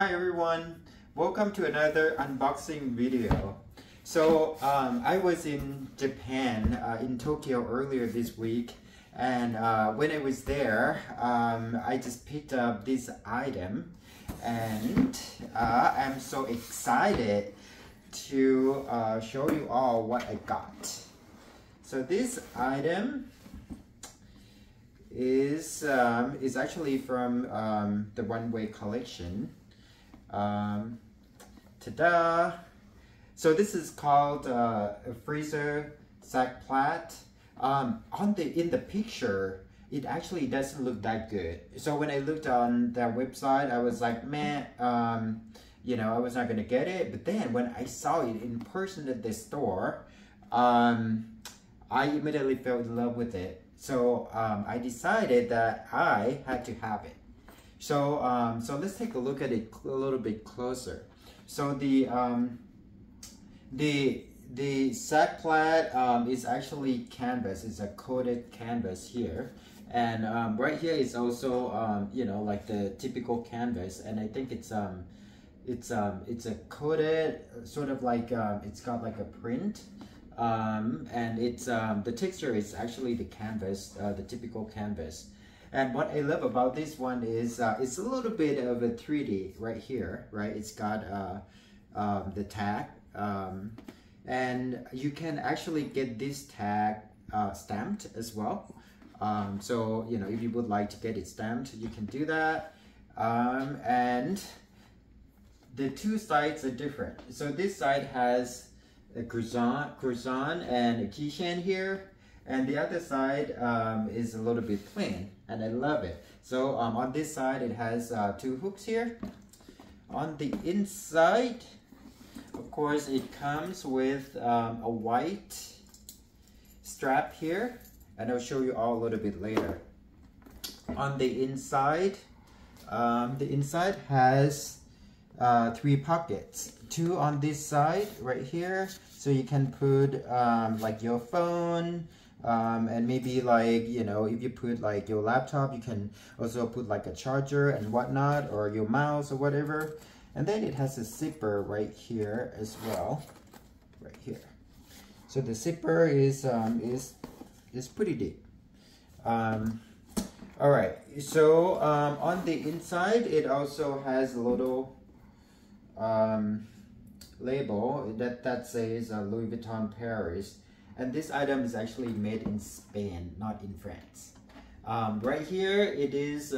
Hi everyone, welcome to another unboxing video. So I was in Japan, in Tokyo earlier this week, and when I was there, I just picked up this item, and I'm so excited to show you all what I got. So this item is actually from the One-Way collection. Ta-da! So this is called a Freezer Sac Plat. In the picture, it actually doesn't look that good. So when I looked on their website, I was like, man, you know, I was not gonna get it. But then when I saw it in person at the store, I immediately fell in love with it. So I decided that I had to have it. So let's take a look at it a little bit closer. So the sac plat is actually canvas. It's a coated canvas here, and right here is also you know, like the typical canvas. And I think it's a coated sort of like it's got like a print. And it's the texture is actually the canvas, the typical canvas. And what I love about this one is it's a little bit of a 3D right here, right? It's got the tag, and you can actually get this tag stamped as well. So you know, if you would like to get it stamped, you can do that. And the two sides are different. So this side has a croissant and a keychain here, and the other side is a little bit plain, and I love it. So on this side it has two hooks here. On the inside, of course, it comes with a white strap here, and I'll show you all a little bit later. On the inside has 3 pockets. 2 on this side right here, so you can put like your phone, and maybe, like, you know, if you put like your laptop, you can also put like a charger and whatnot, or your mouse or whatever. And then it has a zipper right here as well, right here. So the zipper is pretty deep. All right, so on the inside it also has a little label that says Louis Vuitton Paris, and this item is actually made in Spain, not in France. Right here it is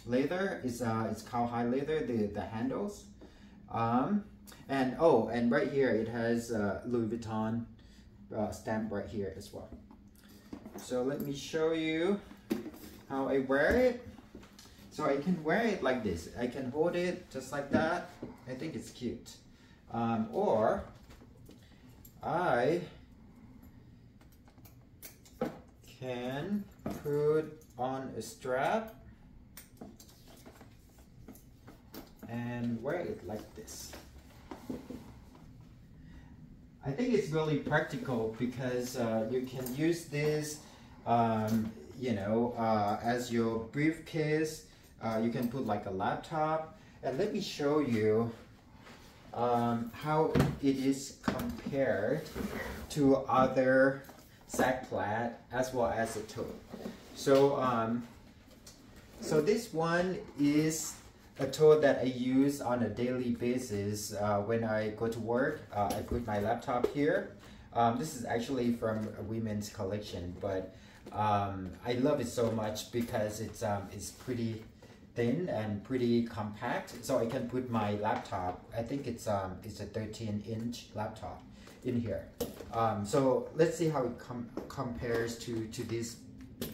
leather. It's cowhide leather, the handles, and right here it has Louis Vuitton stamp right here as well. So let me show you how I wear it. So I can wear it like this. I can hold it just like that. I think it's cute. Or I can put on a strap and wear it like this. I think it's really practical because you can use this you know, as your briefcase. You can put like a laptop, and let me show you how it is compared to other sac plat as well as a tote. So so this one is a tote that I use on a daily basis. When I go to work, I put my laptop here. This is actually from a women's collection, but I love it so much because it's pretty thin and pretty compact, so I can put my laptop. I think it's a 13-inch laptop in here. So let's see how it compares to this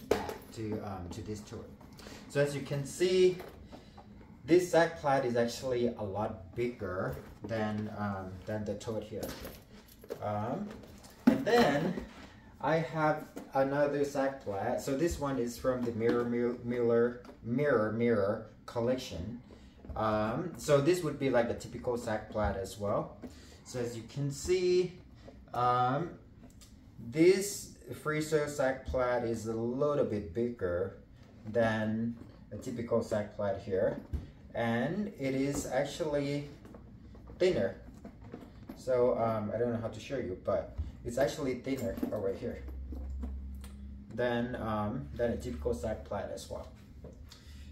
bag, to this tote. So as you can see, this sac plat is actually a lot bigger than the tote here. And then I have another sac plat. So this one is from the Mirror collection. So this would be like a typical sac plat as well. So as you can see, this Freezer Sac Plat is a little bit bigger than a typical sac plat here. and it is actually thinner. So I don't know how to show you, but it's actually thinner over here than a typical sac plat as well.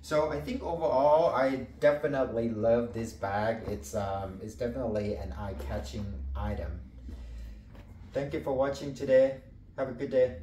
So I think overall, I definitely love this bag. It's definitely an eye-catching item. Thank you for watching today. Have a good day.